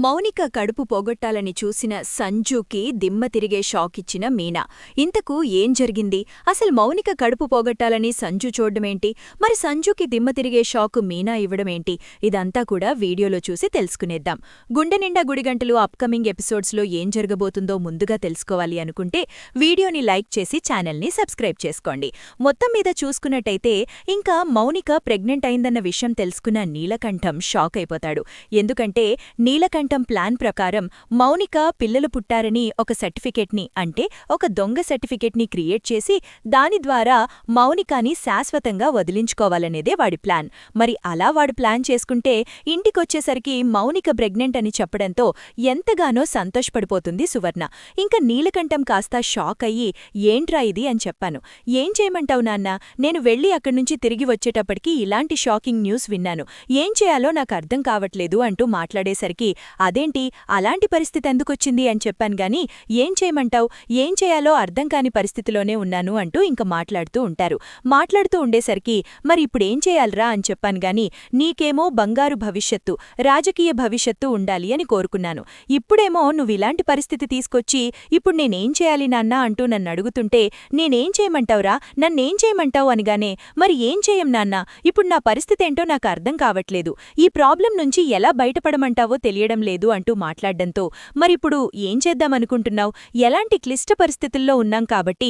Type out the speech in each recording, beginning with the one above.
మౌనిక కడుపు పోగొట్టాలని చూసిన సంజుకి దిమ్మ తిరిగే షాకిచ్చిన మీనా. ఇంతకు ఏం జరిగింది? అసలు మౌనిక కడుపు పోగొట్టాలని సంజు చూడ్డమేంటి? మరి సంజుకి దిమ్మ తిరిగే షాకు మీనా ఇవ్వడమేంటి? ఇదంతా కూడా వీడియోలో చూసి తెలుసుకునేద్దాం. గుండె నిండా గుడిగంటలు అప్కమింగ్ ఎపిసోడ్స్లో ఏం జరగబోతుందో ముందుగా తెలుసుకోవాలి అనుకుంటే వీడియోని లైక్ చేసి ఛానల్ని సబ్స్క్రైబ్ చేసుకోండి. మొత్తం మీద చూసుకున్నట్టయితే ఇంకా మౌనిక ప్రెగ్నెంట్ అయిందన్న విషయం తెలుసుకున్న నీలకంఠం షాక్ అయిపోతాడు. ఎందుకంటే నీలకంఠం ప్లాన్ ప్రకారం మౌనిక పిల్లలు పుట్టారని ఒక సర్టిఫికెట్ని అంటే ఒక దొంగ సర్టిఫికెట్ని క్రియేట్ చేసి దాని ద్వారా మౌనికాని శాశ్వతంగా వదిలించుకోవాలనేదే వాడి ప్లాన్. మరి అలా వాడు ప్లాన్ చేసుకుంటే ఇంటికొచ్చేసరికి మౌనిక ప్రెగ్నెంట్ అని చెప్పడంతో ఎంతగానో సంతోషపడిపోతుంది సువర్ణ. ఇంకా నీలకంఠం కాస్త షాక్ అయ్యి ఏంట్రా ఇది అని చెప్పాను. ఏం చేయమంటావు నాన్న? నేను వెళ్ళి అక్కడ్నుంచి తిరిగి వచ్చేటప్పటికి ఇలాంటి షాకింగ్ న్యూస్ విన్నాను. ఏం చేయాలో నాకు అర్థం కావట్లేదు అంటూ మాట్లాడేసరికి అదేంటి అలాంటి పరిస్థితి ఎందుకొచ్చింది అని చెప్పాను గాని ఏం చేయమంటావు? ఏం చేయాలో అర్థం కాని పరిస్థితిలోనే ఉన్నాను అంటూ ఇంక మాట్లాడుతూ ఉంటారు. మాట్లాడుతూ ఉండేసరికి మరి ఇప్పుడేం చేయాలరా అని చెప్పాను గాని నీకేమో బంగారు భవిష్యత్తు, రాజకీయ భవిష్యత్తు ఉండాలి అని కోరుకున్నాను. ఇప్పుడేమో నువ్విలాంటి పరిస్థితి తీసుకొచ్చి ఇప్పుడు నేనేం చేయాలి నాన్నా అంటూ నన్నడుగుతుంటే నేనేం చేయమంటావురా, నన్నేం చేయమంటావు అనగానే మరి ఏం చేయం నాన్నా, ఇప్పుడు నా పరిస్థితేంటో నాకు అర్థం కావట్లేదు, ఈ ప్రాబ్లం నుంచి ఎలా బయటపడమంటావో తెలియడం లేదు అంటూ మాట్లాడ్డంతో మరిప్పుడు ఏం చేద్దామనుకుంటున్నావు? ఎలాంటి క్లిష్ట పరిస్థితుల్లో ఉన్నాం కాబట్టి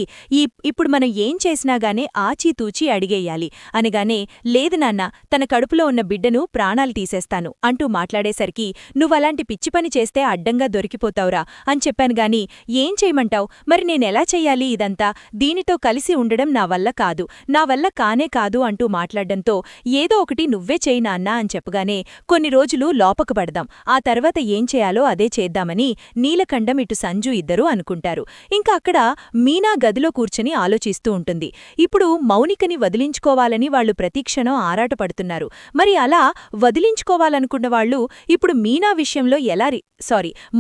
ఇప్పుడు మనం ఏం చేసినాగానే ఆచీతూచి అడిగేయాలి అనగానే లేదు నాన్న, తన కడుపులో ఉన్న బిడ్డను ప్రాణాలు తీసేస్తాను అంటూ మాట్లాడేసరికి నువ్వలాంటి పిచ్చి పని చేస్తే అడ్డంగా దొరికిపోతావురా అని చెప్పాను గాని ఏం చేయమంటావు? మరి నేనెలా చెయ్యాలి ఇదంతా? దీనితో కలిసి ఉండడం నా వల్ల కాదు, నా వల్ల కానే కాదు అంటూ మాట్లాడ్డంతో ఏదో ఒకటి నువ్వే చేయి నాన్నా అని చెప్పగానే కొన్ని రోజులు లోపకు పడదాం, ఆ తర్వాత ఏం చేయాలో అదే చేద్దామని నీలకంఠం ఇటు సంజు ఇద్దరూ అనుకుంటారు. ఇంకా అక్కడ మీనా గదిలో కూర్చుని ఆలోచిస్తూ ఉంటుంది. ఇప్పుడు మౌనికని వదిలించుకోవాలని వాళ్లు ప్రతిక్షణం ఆరాటపడుతున్నారు. మరి అలా వదిలించుకోవాలనుకున్న వాళ్లు ఇప్పుడు మీనా విషయంలో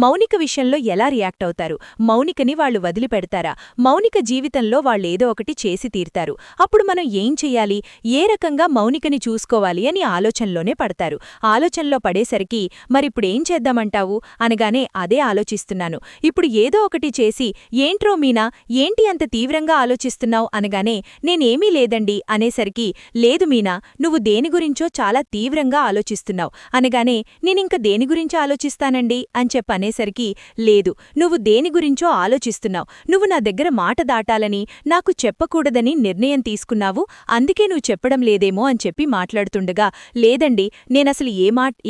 మౌనిక విషయంలో ఎలా రియాక్ట్ అవుతారు? మౌనికని వాళ్లు వదిలిపెడతారా? మౌనిక జీవితంలో వాళ్ళేదో ఒకటి చేసి తీరుతారు. అప్పుడు మనం ఏం చెయ్యాలి, ఏ రకంగా మౌనికని చూసుకోవాలి అని ఆలోచనలోనే పడతారు. ఆలోచనలో పడేసరికి మరిప్పుడేం చేద్దామంటావు అనగానే అదే ఆలోచిస్తున్నాను, ఇప్పుడు ఏదో ఒకటి చేసి ఏంట్రో మీనా, ఏంటి అంత తీవ్రంగా ఆలోచిస్తున్నావు అనగానే నేనేమీ లేదండి అనేసరికి లేదు మీనా, నువ్వు దేని గురించో చాలా తీవ్రంగా ఆలోచిస్తున్నావు అనగానే నేనింక దేని గురించి ఆలోచిస్తానండి అని చెప్పనేసరికి లేదు, నువ్వు దేని గురించో ఆలోచిస్తున్నావు, నువ్వు నా దగ్గర మాట దాటాలని నాకు చెప్పకూడదని నిర్ణయం తీసుకున్నావు, అందుకే నువ్వు చెప్పడం లేదేమో అని చెప్పి మాట్లాడుతుండగా లేదండి, నేనసలు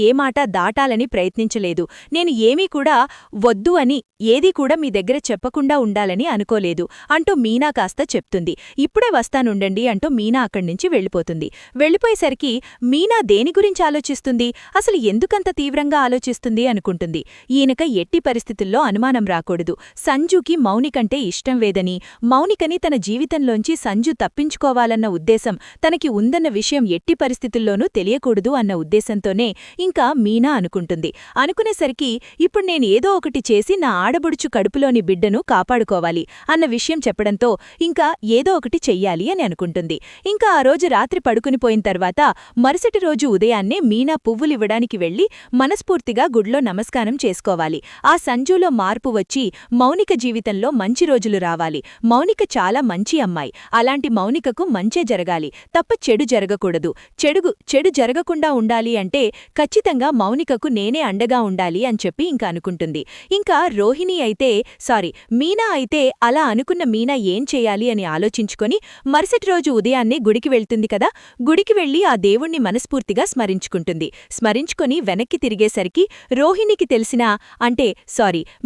ఏ మాట దాటాలని ప్రయత్నించలేదు, నేను ఏమీ కూడా వద్దు అని ఏదీ కూడా మీ దగ్గర చెప్పకుండా ఉండాలని అనుకోలేదు అంటూ మీనా కాస్త చెప్తుంది. ఇప్పుడే వస్తానుండండి అంటూ మీనా అక్కడ్నుంచి వెళ్ళిపోతుంది. వెళ్ళిపోయేసరికి మీనా దేని గురించి ఆలోచిస్తుంది, అసలు ఎందుకంత తీవ్రంగా ఆలోచిస్తుంది అనుకుంటుంది. ఈయనక ఎట్టి పరిస్థితుల్లో అనుమానం రాకూడదు, సంజుకి మౌనికంటే ఇష్టం వేదని, మౌనికని తన జీవితంలోంచి సంజు తప్పించుకోవాలన్న ఉద్దేశం తనకి ఉందన్న విషయం ఎట్టి పరిస్థితుల్లోనూ తెలియకూడదు అన్న ఉద్దేశంతోనే ఇంకా మీనా అనుకుంటుంది. అనుకునేసరికి ఇప్పుడు నేను ఏదో ఒకటి చేసి నా ఆడబుడుచు కడుపులోని బిడ్డను కాపాడుకోవాలి అన్న విషయం చెప్పడంతో ఇంకా ఏదో ఒకటి చెయ్యాలి అని అనుకుంటుంది. ఇంకా ఆ రోజు రాత్రి పడుకునిపోయిన తర్వాత మరుసటి రోజు ఉదయాన్నే మీనా పువ్వులివ్వడానికి వెళ్లి మనస్ఫూర్తిగా గుడిలో నమస్కారం చేసుకోవాలి. ఆ సంజులో మార్పు వచ్చి మౌనిక జీవితంలో మంచి రోజులు రావాలి. మౌనిక చాలా మంచి అమ్మాయి, అలాంటి మౌనికకు మంచే జరగాలి తప్ప చెడు జరగకూడదు. చెడు జరగకుండా ఉండాలి అంటే ఖచ్చితంగా మౌనికకు నేనే అండగా ఉండాలి అని చెప్పి ఇంకా అనుకుంటుంది. ఇంకా మీనా అయితే అలా అనుకున్న మీనా ఏం చేయాలి అని ఆలోచించుకొని మరుసటి రోజు ఉదయాన్నే గుడికి వెళ్తుంది కదా, గుడికి వెళ్లి ఆ దేవుణ్ణి మనస్ఫూర్తిగా స్మరించుకొని వెనక్కి తిరిగేసరికి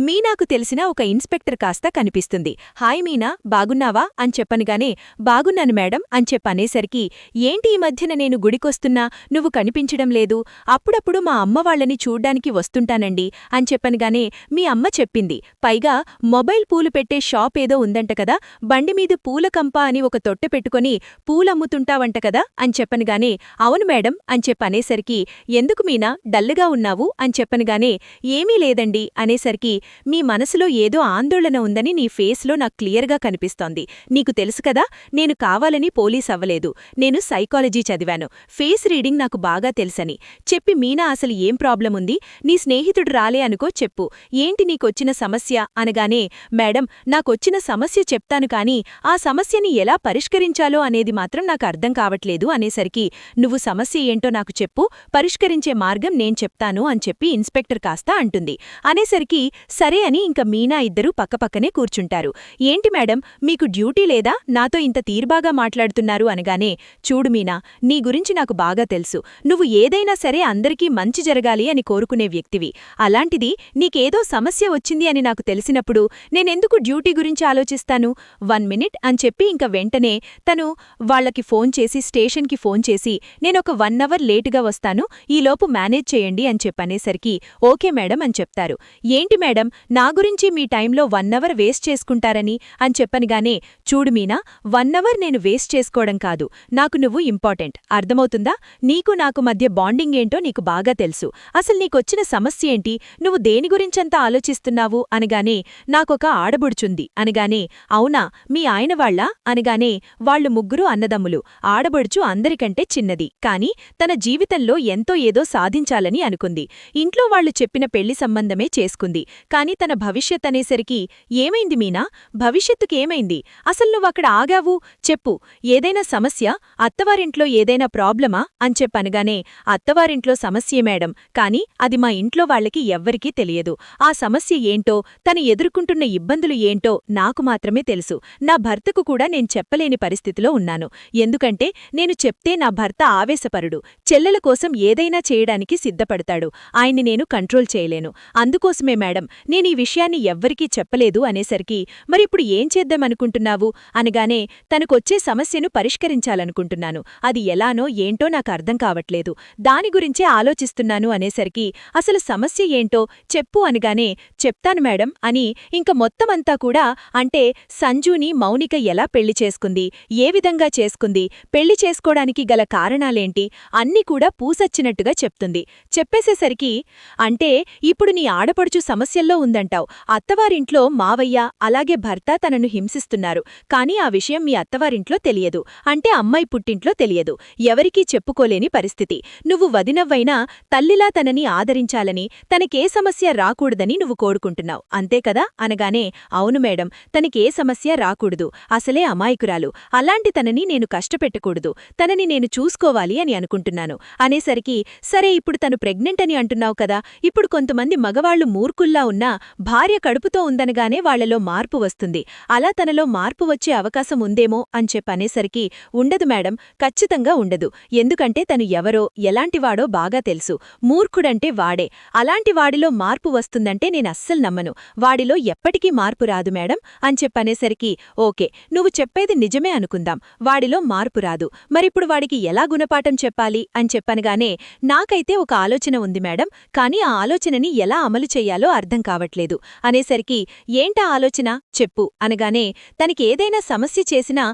మీనాకు తెలిసిన ఒక ఇన్స్పెక్టర్ కాస్త కనిపిస్తుంది. హాయ్ మీనా, బాగున్నావా అని చెప్పనుగానే బాగున్నాను మేడం అని చెప్పనేసరికి ఏంటి ఈ మధ్యన నేను గుడికొస్తున్నా నువ్వు కనిపించడం లేదు, అప్పుడప్పుడు మా అమ్మ వాళ్ళని చూడ్డానికి వస్తుంటానండి అని చెప్పనుగానే మీ అమ్మ చెప్పింది, పైగా మొబైల్ పూలు పెట్టే షాప్ ఏదో ఉందంట కదా, బండిమీద పూలకంప అని ఒక తొట్టె పెట్టుకుని పూలమ్ముతుంటావంట కదా అని చెప్పనుగానే అవును మేడం అని చెప్పనేసరికి ఎందుకు మీనా డల్లుగా ఉన్నావు అని చెప్పనుగానే ఏమీ లేదండి అనేసరికి మీ మనసులో ఏదో ఆందోళన ఉందని నీ ఫేస్లో నాకు క్లియర్గా కనిపిస్తోంది. నీకు తెలుసు కదా, నేను కావాలని పోలీస్ అవ్వలేదు, నేను సైకాలజీ చదివాను, ఫేస్ రీడింగ్ నాకు బాగా తెలుసని చెప్పి మీనా అసలు ఏం ప్రాబ్లం ఉంది, నీ స్నేహితుడు రాలే అనుకో చెప్పు, ఏంటి నీకొచ్చిన సమస్య అనగానే, మేడం నాకొచ్చిన సమస్య చెప్తాను కాని ఆ సమస్యని ఎలా పరిష్కరించాలో అనేది మాత్రం నాకు అర్థం కావట్లేదు అనేసరికి, నువ్వు సమస్య ఏంటో నాకు చెప్పు, పరిష్కరించే మార్గం నేను చెప్తాను అని చెప్పి ఇన్స్పెక్టర్ కాస్త అంటుంది. అనేసరికి సరే అని ఇంక మీనా ఇద్దరూ పక్కపక్కనే కూర్చుంటారు. ఏంటి మేడం మీకు డ్యూటీ లేదా, నాతో ఇంత తీర్బాగా మాట్లాడుతున్నారు అనగానే, చూడు మీనా, నీ గురించి నాకు బాగా తెలుసు. నువ్వు ఏదైనా సరే అందరికీ మంచి జరగాలి అని కోరుకునే వ్యక్తివి. అలాంటిది నీకేదో సమస్య వచ్చింది అని నాకు తెలిసినప్పుడు నేనెందుకు డ్యూటీ గురించి ఆలోచిస్తాను? 1 మినిట్ అని చెప్పి ఇంక వెంటనే తను వాళ్లకి ఫోన్ చేసి స్టేషన్కి ఫోన్ చేసి నేనొక 1 అవర్ లేటుగా వస్తాను, ఈలోపు మేనేజ్ చేయండి అని చెప్పనేసరికి ఓకే మేడం అని చెప్తారు. ఏంటి మేడం నా గురించి మీ టైంలో 1 అవర్ వేస్ట్ చేసుకుంటారని అని చెప్పనిగానే, చూడు మీనా, 1 అవర్ నేను వేస్ట్ చేసుకోవడం కాదు, నాకు నువ్వు ఇంపార్టెంట్, అర్థమవుతుందా? నీకు నాకు మధ్య బాండింగ్ ఏంటో నీకు బాగా తెలుసు. అసలు నీకొచ్చిన సమస్య ఏంటి, నువ్వు దేని గురించంతా ఆలోచిస్తున్నావు అనగానే, నాకొక ఆడబొడుచుంది అనగానే, అవునా మీ ఆయన వాళ్ళా అనగానే, వాళ్ళు ముగ్గురు అన్నదమ్ములు, ఆడబొడుచు అందరికంటే చిన్నది, కాని తన జీవితంలో ఎంతో ఏదో సాధించాలని అనుకుంది. ఇంట్లో వాళ్లు చెప్పిన పెళ్లి సంబంధమే చేసుకుంది. కాని తన భవిష్యత్ అనేసరికి, ఏమైంది మీనా, భవిష్యత్తుకేమైంది, అసలు నువ్వక్కడ ఆగావు చెప్పు, ఏదైనా సమస్య, అత్తవారింట్లో ఏదైనా ప్రాబ్లమా అని చెప్పనగానే, అత్తవారింట్లో సమస్యే మేడం, కాని అది మా ఇంట్లో వాళ్లకి ఎవ్వరికీ తెలియదు. ఆ సమస్య ఏంటో, తను ఎదుర్కొంటున్న ఇబ్బందులు ఏంటో నాకు మాత్రమే తెలుసు. నా భర్తకు కూడా నేను చెప్పలేని పరిస్థితిలో ఉన్నాను. ఎందుకంటే నేను చెప్తే నా భర్త ఆవేశపరుడు, చెల్లెల కోసం ఏదైనా చేయడానికి సిద్ధపడతాడు. ఆయన్ని నేను కంట్రోల్ చేయలేను. అందుకోసమే మేడం నేనీ విషయాన్ని ఎవ్వరికీ చెప్పలేదు అనేసరికి, మరిప్పుడు ఏం చేద్దామనుకుంటున్నావు అనగానే, తనకొచ్చే సమస్యను పరిష్కరించాలనుకుంటున్నాను. అది ఎలానో ఏంటో నాకు అర్థం కావట్లేదు. దాని గురించే ఆలోచిస్తున్నాను అనేసరికి, అసలు సమస్య ఏంటో చెప్పు అనగానే, చెప్తాను మేడం అని ఇంక మొత్తమంతా కూడా, అంటే సంజూని మౌనిక ఎలా పెళ్లి చేసుకుంది, ఏ విధంగా చేసుకుంది, పెళ్లి చేసుకోవడానికి గల కారణాలేంటి అన్నీ కూడా పూసచ్చినట్టుగా చెప్తుంది. చెప్పేసేసరికి, అంటే ఇప్పుడు నీ ఆడపడుచు సమస్యల్లో ఉందంటావ్, అత్తవారింట్లో మావయ్య అలాగే భర్త తనను హింసిస్తున్నారు. కాని ఆ విషయం మీ అత్తవారింట్లో తెలియదు, అంటే అమ్మాయి పుట్టింట్లో తెలియదు, ఎవరికీ చెప్పుకోలేని పరిస్థితి. నువ్వు వదినవ్వైనా తల్లిలా తనని ఆదరించాలని, తనకే సమస్య రాకూడదని నువ్వు కోరుకుంటున్నావు, అంతేకదా అనగానే, అవును మేడం, తనకే సమస్య రాకూడదు, అసలే అమాయకురాలు, అలాంటి తనని నేను కష్టపెట్టకూడదు, తనని నేను చూసుకోవాలి అని అనుకుంటున్నాను అనేసరికి, సరే ఇప్పుడు తను ప్రెగ్నెంట్ అని అంటున్నావు కదా, ఇప్పుడు కొంతమంది మగవాళ్లు మూర్ఖుల్లా ఉన్నా భార్య కడుపుతో ఉందనగానే వాళ్లలో మార్పు వస్తుంది, అలా తనలో మార్పు వచ్చే అవకాశం ఉందేమో అని చెప్పనేసరికి, ఉండదు మేడం, ఖచ్చితంగా ఉండదు. ఎందుకంటే తను ఎవరో ఎలాంటివాడో బాగా తెలుసు. మూర్ఖుడంటే వాడే, అలాంటి వాడిలో మార్పు వస్తుందంటే నేనస్సలు నమ్మను. వాడిలో ఎప్పటికీ మార్పు రాదు మేడం అని చెప్పనేసరికి, ఓకే నువ్వు చెప్పేది నిజమే అనుకుందాం, వాడిలో మార్పు రాదు, మరిప్పుడు వాడికి ఎలా గుణపాఠం చెప్పాలి అని చెప్పనగానే, నాకైతే ఒక ఆలోచన ఉంది మేడం, కాని ఆ ఆలోచనని ఎలా అమలు చెయ్యాలో అర్థం కావట్లేదు అనేసరికి, ఏంటా ఆలోచన చెప్పు అనగానే, తనకేదైనా సమస్య చేసినా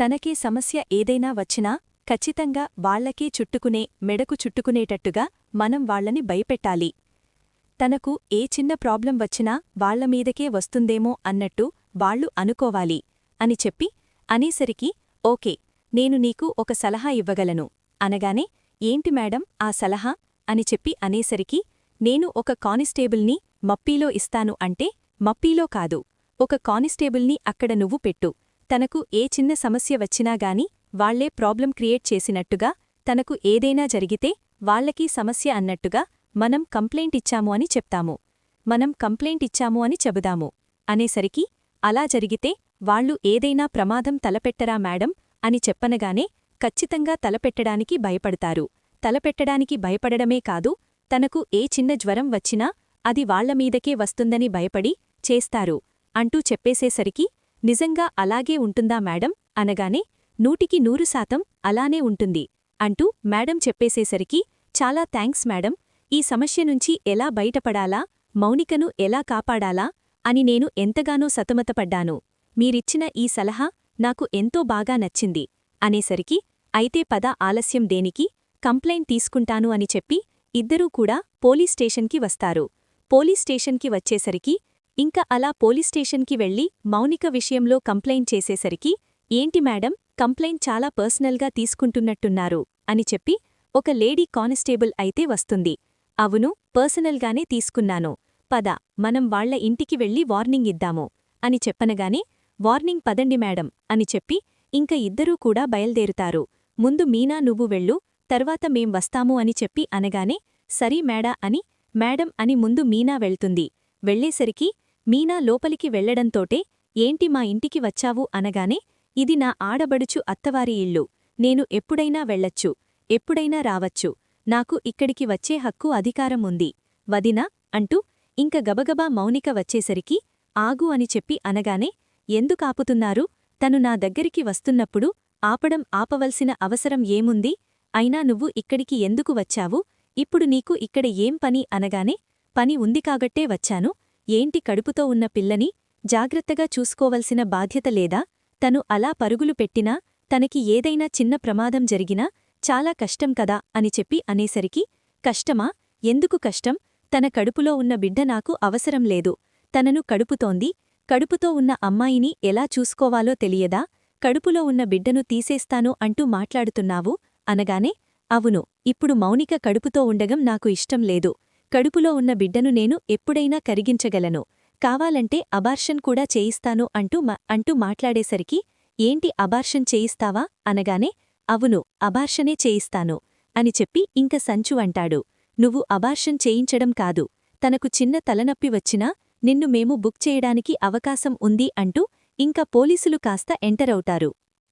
తనకి సమస్య ఏదైనా వచ్చినా ఖచ్చితంగా వాళ్లకే చుట్టుకునే మెడకు చుట్టుకునేటట్టుగా మనం వాళ్లని భయపెట్టాలి. తనకు ఏ చిన్న ప్రాబ్లం వచ్చినా వాళ్లమీదకే వస్తుందేమో అన్నట్టు వాళ్లు అనుకోవాలి అని చెప్పి అనేసరికి, ఓకే నేను నీకు ఒక సలహా ఇవ్వగలను అనగానే, ఏంటి మేడం ఆ సలహా అని చెప్పి అనేసరికి, నేను ఒక కానిస్టేబుల్ని మప్పీలో ఇస్తాను అంటే, మప్పీలో కాదు, ఒక కానిస్టేబుల్ని అక్కడ నువ్వు పెట్టు, తనకు ఏ చిన్న సమస్య వచ్చినాగాని వాళ్లే ప్రాబ్లం క్రియేట్ చేసినట్టుగా, తనకు ఏదైనా జరిగితే వాళ్లకీ సమస్య అన్నట్టుగా మనం కంప్లైంట్ ఇచ్చాము అని చెప్తాము, మనం కంప్లైంట్ ఇచ్చాము అని చెబుదాము అనేసరికి, అలా జరిగితే వాళ్లు ఏదైనా ప్రమాదం తలపెట్టరా మేడం అని చెప్పనగానే, ఖచ్చితంగా తలపెట్టడానికి భయపడతారు. తలపెట్టడానికి భయపడడమే కాదు, తనకు ఏ చిన్న జ్వరం వచ్చినా అది వాళ్లమీదకే వస్తుందని భయపడి చేస్తారు అంటూ చెప్పేసేసరికి, నిజంగా అలాగే ఉంటుందా మేడం అనగానే, 100% అలానే ఉంటుంది అంటూ మేడం చెప్పేసేసరికి, చాలా థాంక్స్ మేడం, ఈ సమస్య నుంచి ఎలా బయటపడాలా, మౌనికను ఎలా కాపాడాలా అని నేను ఎంతగానో సతమతపడ్డాను. మీరిచ్చిన ఈ సలహా నాకు ఎంతో బాగా నచ్చింది అనేసరికి, అయితే పద ఆలస్యం దేనికి, కంప్లైంట్ తీసుకుంటాను అని చెప్పి ఇద్దరూ కూడా పోలీస్ స్టేషన్కి వస్తారు. పోలీస్ స్టేషన్కి వచ్చేసరికి, ఇంక అలా పోలీస్ స్టేషన్కి వెళ్లి మౌనిక విషయంలో కంప్లైంట్ చేసేసరికి, ఏంటి మేడం కంప్లైంట్ చాలా పర్సనల్గా తీసుకుంటున్నట్టున్నారు అని చెప్పి ఒక లేడీ కానిస్టేబుల్ అయితే వస్తుంది. అవును, పర్సనల్గానే తీసుకున్నాను. పద మనం వాళ్ల ఇంటికి వెళ్ళి వార్నింగ్ ఇద్దాము అని చెప్పనగానే వార్నింగ్ పదండి మేడం అని చెప్పి ఇంక ఇద్దరూ కూడా బయల్దేరుతారు. ముందు మీనా నువ్వు వెళ్ళు, తర్వాత మేం వస్తాము అని చెప్పి అనగానే సరీ మేడం అని ముందు మీనా వెళ్తుంది. వెళ్లేసరికి మీనా లోపలికి వెళ్లడంతోటే ఏంటి మా ఇంటికి వచ్చావు అనగానే ఇది నా ఆడబడుచు అత్తవారి ఇల్లు, నేను ఎప్పుడైనా వెళ్ళొచ్చు, ఎప్పుడైనా రావచ్చు, నాకు ఇక్కడికి వచ్చే హక్కు అధికారం ఉంది వదినా అంటూ ఇంక గబగబా మౌనిక వచ్చేసరికి ఆగు అని చెప్పి అనగానే ఎందుకాపుతున్నారు, తను నా దగ్గరికి వస్తున్నప్పుడు ఆపవలసిన అవసరం ఏముంది, అయినా నువ్వు ఇక్కడికి ఎందుకు వచ్చావు, ఇప్పుడు నీకు ఇక్కడ ఏం పని అనగానే పని ఉంది కాబట్టే వచ్చాను, ఏంటి కడుపుతో ఉన్న పిల్లని జాగ్రత్తగా చూసుకోవలసిన బాధ్యత లేదా, తను అలా పరుగులు పెట్టినా తనకి ఏదైనా చిన్న ప్రమాదం జరిగినా చాలా కష్టం కదా అని చెప్పి అనేసరికి కష్టమా, ఎందుకు కష్టం, తన కడుపులో ఉన్న బిడ్డ నాకు అవసరం లేదు, తనను కడుపుతో ఉన్న అమ్మాయిని ఎలా చూసుకోవాలో తెలియదా, కడుపులో ఉన్న బిడ్డను తీసేస్తాను అంటూ మాట్లాడుతున్నావు అనగానే అవును, ఇప్పుడు మౌనిక కడుపుతో ఉండగం నాకు ఇష్టం లేదు, కడుపులో ఉన్న బిడ్డను నేను ఎప్పుడైనా కరిగించగలను, కావాలంటే అబార్షన్ కూడా చేయిస్తాను అంటూ మాట్లాడేసరికి ఏంటి అబార్షన్ చేయిస్తావా అనగానే అవును, అబార్షనే చేయిస్తాను అని చెప్పి ఇంక సంచు అంటాడు. నువ్వు అబార్షన్ చేయించడం కాదు, తనకు చిన్న తలనొప్పి వచ్చినా నిన్ను మేము బుక్ చేయడానికి అవకాశం ఉంది అంటూ ఇంక పోలీసులు కాస్త ఎంటరవుతారు.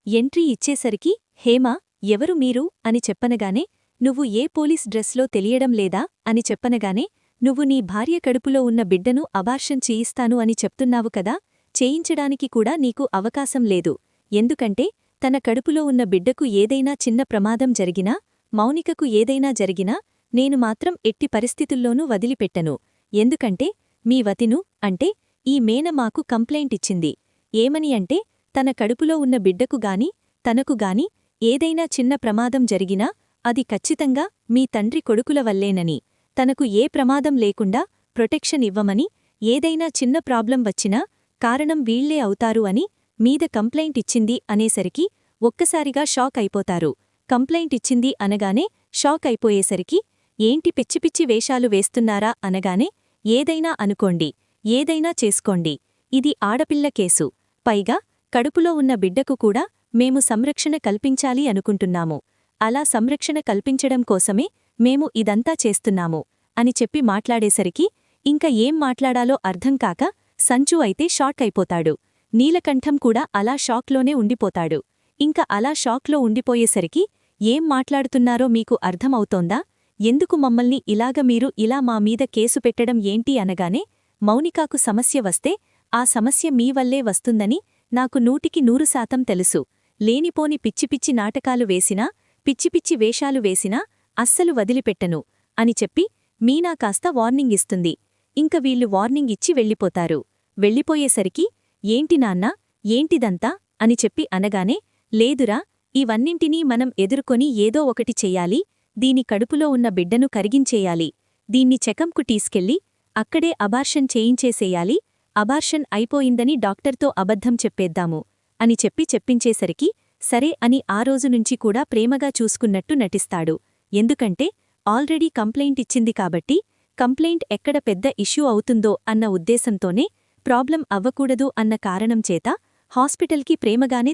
ఎంట్రీ ఇచ్చేసరికి హేమా ఎవరు మీరు అని చెప్పనగానే నువ్వు ఏ పోలీస్ డ్రెస్లో తెలియడం లేదా అని చెప్పనగానే నువ్వు నీ భార్య కడుపులో ఉన్న బిడ్డను అబార్షన్ చేయిస్తాను అని చెప్తున్నావు కదా, చేయించడానికి కూడా నీకు అవకాశం లేదు, ఎందుకంటే తన కడుపులో ఉన్న బిడ్డకు ఏదైనా చిన్న ప్రమాదం జరిగినా, మౌనికకు ఏదైనా జరిగినా నేను మాత్రం ఎట్టి పరిస్థితుల్లోనూ వదిలిపెట్టను, ఎందుకంటే మీ వతిను అంటే ఈ మేన మాకు కంప్లైంట్ ఇచ్చింది, ఏమని అంటే తన కడుపులో ఉన్న బిడ్డకు గాని తనకు గాని ఏదైనా చిన్న ప్రమాదం జరిగినా అది ఖచ్చితంగా మీ తండ్రి కొడుకుల వల్లేనని, తనకు ఏ ప్రమాదం లేకుండా ప్రొటెక్షన్ ఇవ్వమని, ఏదైనా చిన్న ప్రాబ్లం వచ్చినా కారణం వీళ్లే అవుతారు అని మీద కంప్లైంట్ ఇచ్చింది అనేసరికి ఒక్కసారిగా షాక్ అయిపోతారు. కంప్లైంట్ ఇచ్చింది అనగానే షాక్ అయిపోయేసరికి ఏంటి పిచ్చిపిచ్చి వేషాలు వేస్తున్నారా అనగానే ఏదైనా అనుకోండి, ఏదైనా చేసుకోండి, ఇది ఆడపిల్ల కేసు, పైగా కడుపులో ఉన్న బిడ్డకు కూడా మేము సంరక్షణ కల్పించాలి అనుకుంటున్నాము, అలా సంరక్షణ కల్పించడం కోసమే మేము ఇదంతా చేస్తున్నాము అని చెప్పి మాట్లాడేసరికి ఇంక ఏం మాట్లాడాలో అర్థంకాక సంచు అయితే షాక్ అయిపోతాడు. నీలకంఠం కూడా అలా షాక్లోనే ఉండిపోతాడు. ఇంక అలా షాక్లో ఉండిపోయేసరికి ఏం మాట్లాడుతున్నారో మీకు అర్థమవుతోందా, ఎందుకు మమ్మల్ని మీరు ఇలా మా మీద కేసు పెట్టడం ఏంటి అనగానే మౌనికాకు సమస్య వస్తే ఆ సమస్య మీ వల్లే వస్తుందని నాకు 100% తెలుసు, లేనిపోని పిచ్చిపిచ్చి నాటకాలు వేసినా పిచ్చిపిచ్చి వేషాలు వేసినా అస్సలు వదిలిపెట్టను అని చెప్పి మీనా కాస్త వార్నింగ్ ఇస్తుంది. ఇంక వీళ్లు వార్నింగ్ ఇచ్చి వెళ్ళిపోతారు. వెళ్ళిపోయేసరికి ఏంటి నాన్నా, ఏంటిదంతా అని చెప్పి అనగానే లేదురా, ఇవన్నింటినీ మనం ఎదుర్కొని ఏదో ఒకటి చెయ్యాలి, దీని కడుపులో ఉన్న బిడ్డను కరిగించేయాలి, దీన్ని చెకంకు తీసుకెళ్లి అక్కడే అబార్షన్ చేయించేసేయాలి, అబార్షన్ అయిపోయిందని డాక్టర్తో అబద్ధం చెప్పేద్దాము అని చెప్పించేసరికి సరే అని ఆ రోజు నుంచి కూడా ప్రేమగా చూసుకున్నట్టు నటిస్తాడు. ఎందుకంటే ఆల్రెడీ కంప్లైంట్ ఇచ్చింది కాబట్టి కంప్లైంట్ ఎక్కడ పెద్ద ఇష్యూ అవుతుందో అన్న ఉద్దేశంతోనే ప్రాబ్లం అవ్వకూడదు అన్న కారణం చేత హాస్పిటల్కి ప్రేమగానే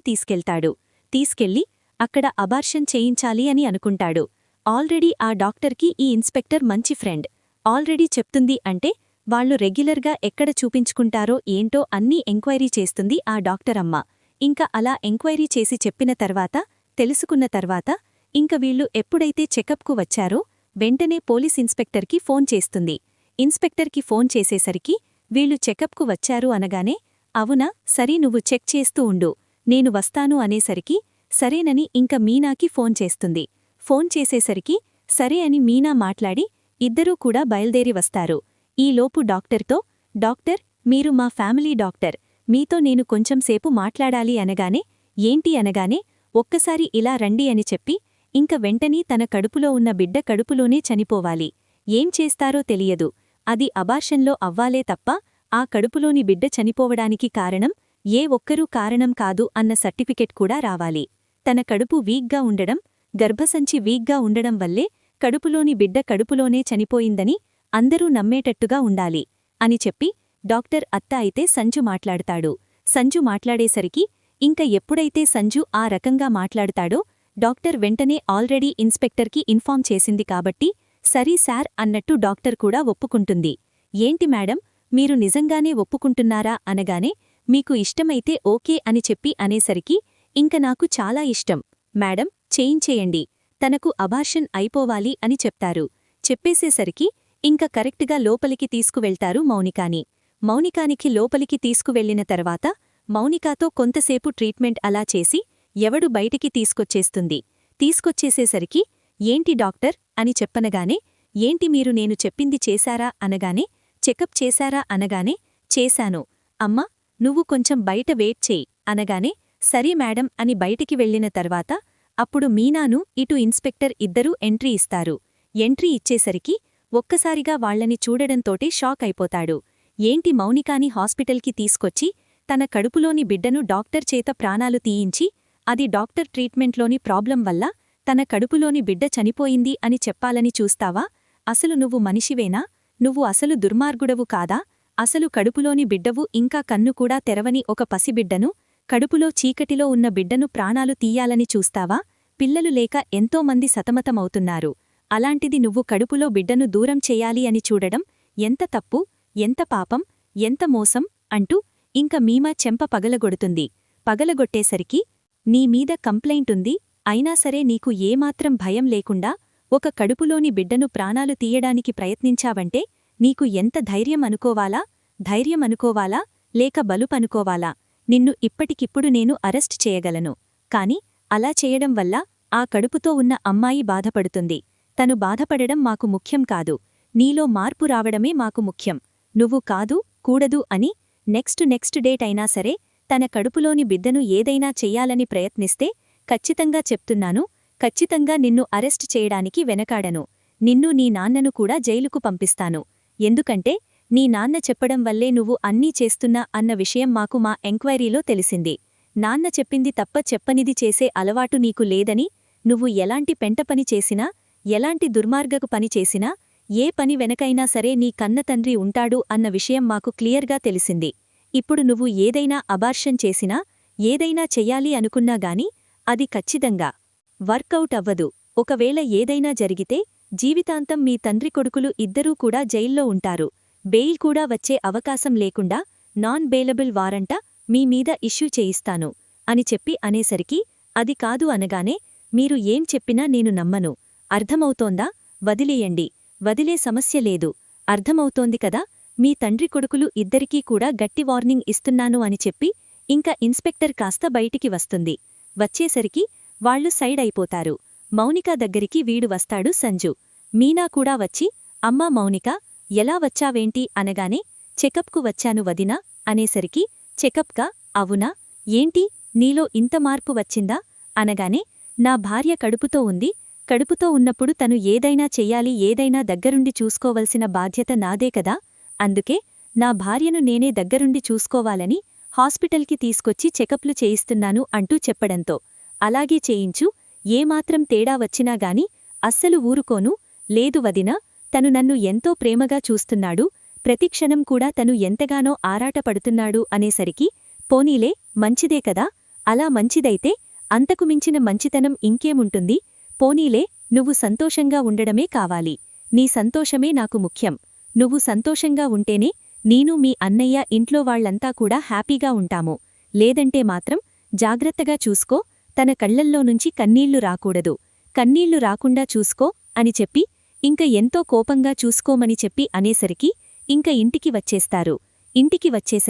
తీసుకెళ్లి అక్కడ అబార్షన్ చేయించాలి అని అనుకుంటాడు. ఆల్రెడీ ఆ డాక్టర్కి ఈ ఇన్స్పెక్టర్ మంచి ఫ్రెండ్, ఆల్రెడీ చెప్తుంది అంటే వాళ్లు రెగ్యులర్గా ఎక్కడ చూపించుకుంటారో ఏంటో అన్నీ ఎంక్వైరీ చేస్తుంది ఆ డాక్టరమ్మ. ఇంక అలా ఎంక్వైరీ చేసి చెప్పిన తర్వాత తెలుసుకున్న తర్వాత ఇంక వీళ్లు ఎప్పుడైతే చెకప్కు వచ్చారో వెంటనే పోలీస్ ఇన్స్పెక్టర్కి ఫోన్ చేస్తుంది. ఇన్స్పెక్టర్కి ఫోన్ చేసేసరికి వీళ్లు చెకప్కు వచ్చారు అనగానే అవునా, సరే నువ్వు చెక్ చేస్తూ ఉండు, నేను వస్తాను అనేసరికి సరేనని ఇంక మీనాకి ఫోన్ చేస్తుంది. ఫోన్ చేసేసరికి సరే అని మీనా మాట్లాడి ఇద్దరూ కూడా బయల్దేరి వస్తారు. ఈలోపు డాక్టర్తో డాక్టర్ మీరు మా ఫ్యామిలీ డాక్టర్, మీతో నేను కొంచెంసేపు మాట్లాడాలి అనగానే ఏంటి అనగానే ఒక్కసారి ఇలా రండి అని చెప్పి ఇంక వెంటనే తన కడుపులో ఉన్న బిడ్డ కడుపులోనే చనిపోవాలి, ఏం చేస్తారో తెలియదు, అది అబార్షన్లో అవ్వాలే తప్ప ఆ కడుపులోని బిడ్డ చనిపోవడానికి కారణం ఏ ఒక్కరూ కారణం కాదు అన్న సర్టిఫికెట్ కూడా రావాలి, తన కడుపు వీక్గా ఉండడం, గర్భసంచి వీక్గా ఉండడం వల్లే కడుపులోని బిడ్డ కడుపులోనే చనిపోయిందని అందరూ నమ్మేటట్టుగా ఉండాలి అని చెప్పి డాక్టర్ అత్త అయితే సంజు మాట్లాడతాడు. సంజు మాట్లాడేసరికి ఇంక ఎప్పుడైతే సంజు ఆ రకంగా మాట్లాడతాడో డాక్టర్ వెంటనే ఆల్రెడీ ఇన్స్పెక్టర్కి ఇన్ఫార్మ్ చేసింది కాబట్టి సరీ సార్ అన్నట్టు డాక్టర్ కూడా ఒప్పుకుంటుంది. ఏంటి మేడం, మీరు నిజంగానే ఒప్పుకుంటున్నారా అనగానే మీకు ఇష్టమైతే ఓకే అని చెప్పి అనేసరికి ఇంక నాకు చాలా ఇష్టం మేడం, చేయించేయండి, తనకు అబార్షన్ అయిపోవాలి అని చెప్తారు. చెప్పేసేసరికి ఇంక కరెక్ట్గా లోపలికి తీసుకువెళ్తారు మౌనికాని. మౌనికానికి లోపలికి తీసుకువెళ్లిన తర్వాత మౌనికాతో కొంతసేపు ట్రీట్మెంట్ అలా చేసి ఎవడు బయటికి తీసుకొచ్చేస్తుంది. తీసుకొచ్చేసేసరికి ఏంటి డాక్టర్ అని చెప్పనగానే ఏంటి మీరు నేను చెప్పింది చేశారా అనగానే చెకప్ చేశారా అనగానే చేశాను అమ్మా, నువ్వు కొంచెం బయట వెయిట్ చేయి అనగానే సరే మేడం అని బయటికి వెళ్లిన తర్వాత అప్పుడు మీనాను ఇటు ఇన్స్పెక్టర్ ఇద్దరూ ఎంట్రీ ఇస్తారు. ఎంట్రీ ఇచ్చేసరికి ఒక్కసారిగా వాళ్లని చూడడంతోటే షాక్ అయిపోతాడు. ఏంటి మౌనికాని హాస్పిటల్కి తీసుకొచ్చి తన కడుపులోని బిడ్డను డాక్టర్ చేత ప్రాణాలు తీయించి అది డాక్టర్ ట్రీట్మెంట్లోని ప్రాబ్లం వల్ల తన కడుపులోని బిడ్డ చనిపోయింది అని చెప్పాలని చూస్తావా? అసలు నువ్వు మనిషివేనా? నువ్వు అసలు దుర్మార్గుడవు కాదా? అసలు కడుపులోని బిడ్డవు ఇంకా కన్ను కూడా తెరవని ఒక పసిబిడ్డను, కడుపులో చీకటిలో ఉన్న బిడ్డను ప్రాణాలు తీయాలని చూస్తావా? పిల్లలు లేక ఎంతోమంది సతమతమవుతున్నారు. అలాంటిది నువ్వు కడుపులో బిడ్డను దూరం చెయ్యాలి అని చూడడం ఎంత తప్పు, ఎంత పాపం, ఎంత మోసం అంటూ ఇంక మీమా చెంప పగలగొడుతుంది. పగలగొట్టేసరికి నీమీద కంప్లైంటుంది, అయినా సరే నీకు ఏమాత్రం భయం లేకుండా ఒక కడుపులోని బిడ్డను ప్రాణాలు తీయడానికి ప్రయత్నించావంటే నీకు ఎంత ధైర్యం అనుకోవాలా? ధైర్యం అనుకోవాలా లేక బలుపనుకోవాలా? నిన్ను ఇప్పటికిప్పుడు నేను అరెస్ట్ చేయగలను, కాని అలా చేయడం వల్ల ఆ కడుపుతో ఉన్న అమ్మాయి బాధపడుతుంది. తను బాధపడడం మాకు ముఖ్యం కాదు, నీలో మార్పు రావడమే మాకు ముఖ్యం. నువ్వు కాదు, కూడదు అని నెక్స్ట్ డేట్ అయినా సరే తన కడుపులోని బిడ్డను ఏదైనా చెయ్యాలని ప్రయత్నిస్తే ఖచ్చితంగా చెప్తున్నాను, ఖచ్చితంగా నిన్ను అరెస్ట్ చేయడానికి వెనకాడను. నిన్ను నీ నాన్నను కూడా జైలుకు పంపిస్తాను. ఎందుకంటే నీ నాన్న చెప్పడం వల్లే నువ్వు అన్నీ చేస్తున్నా అన్న విషయం మాకు మా ఎంక్వైరీలో తెలిసింది. నాన్న చెప్పింది తప్ప చెప్పనిది చేసే అలవాటు నీకు లేదని, నువ్వు ఎలాంటి పెంటపని చేసినా, ఎలాంటి దుర్మార్గపు పని చేసినా, ఏ పని వెనకైనా సరే నీ కన్నతండ్రి ఉంటాడు అన్న విషయం మాకు క్లియర్గా తెలిసింది. ఇప్పుడు నువ్వు ఏదైనా అబార్షన్ చేసినా, ఏదైనా చెయ్యాలి అనుకున్నా గాని అది ఖచ్చితంగా వర్కౌట్ అవ్వదు. ఒకవేళ ఏదైనా జరిగితే జీవితాంతం మీ తండ్రి కొడుకులు ఇద్దరూ కూడా జైల్లో ఉంటారు. బెయిల్ కూడా వచ్చే అవకాశం లేకుండా నాన్ బెయిలబుల్ వారంట మీ మీద ఇష్యూ చేయిస్తాను అని చెప్పి అనేసరికి అది కాదు అనగానే మీరు ఏం చెప్పినా నేను నమ్మను. అర్థమవుతోందా? వదిలేయండి, వదిలే సమస్య లేదు. అర్థమవుతోంది కదా? మీ తండ్రి కొడుకులు ఇద్దరికీ కూడా గట్టి వార్నింగ్ ఇస్తున్నాను అని చెప్పి ఇంక ఇన్స్పెక్టర్ కాస్త బయటికి వస్తుంది. వచ్చేసరికి వాళ్లు సైడ్ అయిపోతారు. మౌనిక దగ్గరికి వీడు వస్తాడు సంజు. మీనా కూడా వచ్చి అమ్మా మౌనిక, ఎలా వచ్చావేంటి అనగానే చెకప్కు వచ్చాను వదినా అనేసరికి చెకప్కా? అవునా? ఏంటి నీలో ఇంత మార్పు వచ్చిందా అనగానే నా భార్య కడుపుతో ఉంది, కడుపుతో ఉన్నప్పుడు తను ఏదైనా చెయ్యాలి, ఏదైనా దగ్గరుండి చూసుకోవలసిన బాధ్యత నాదే కదా, అందుకే నా భార్యను నేనే దగ్గరుండి చూసుకోవాలని హాస్పిటల్కి తీసుకొచ్చి చెకప్లు చేయిస్తున్నాను అంటూ చెప్పడంతో అలాగే చేయించు, ఏమాత్రం తేడా వచ్చినా గాని అస్సలు ఊరుకోను. లేదు వదినా, తను నన్ను ఎంతో ప్రేమగా చూస్తున్నాడు, ప్రతిక్షణం కూడా తను ఎంతగానో ఆరాటపడుతున్నాడు అనేసరికి పోనీలే, మంచిదే కదా, అలా మంచిదైతే అంతకు మించిన మంచితనం ఇంకేముంటుంది. పోనీలే, నువ్వు సంతోషంగా ఉండడమే కావాలి. నీ సంతోషమే నాకు ముఖ్యం. నువ్వు సంతోషంగా ఉంటేనే నేను, మీ అన్నయ్య, ఇంట్లో వాళ్లంతా కూడా హ్యాపీగా ఉంటాము. లేదంటే మాత్రం జాగ్రత్తగా చూసుకో, తన కళ్లల్లో నుంచి కన్నీళ్లు రాకూడదు, కన్నీళ్లు రాకుండా చూసుకో అని చెప్పి ఇంక ఎంతో కోపంగా చూసుకోమని చెప్పి అనేసరికి ఇంక ఇంటికి వచ్చేస్తారు. ఇంటికి వచ్చేసరికి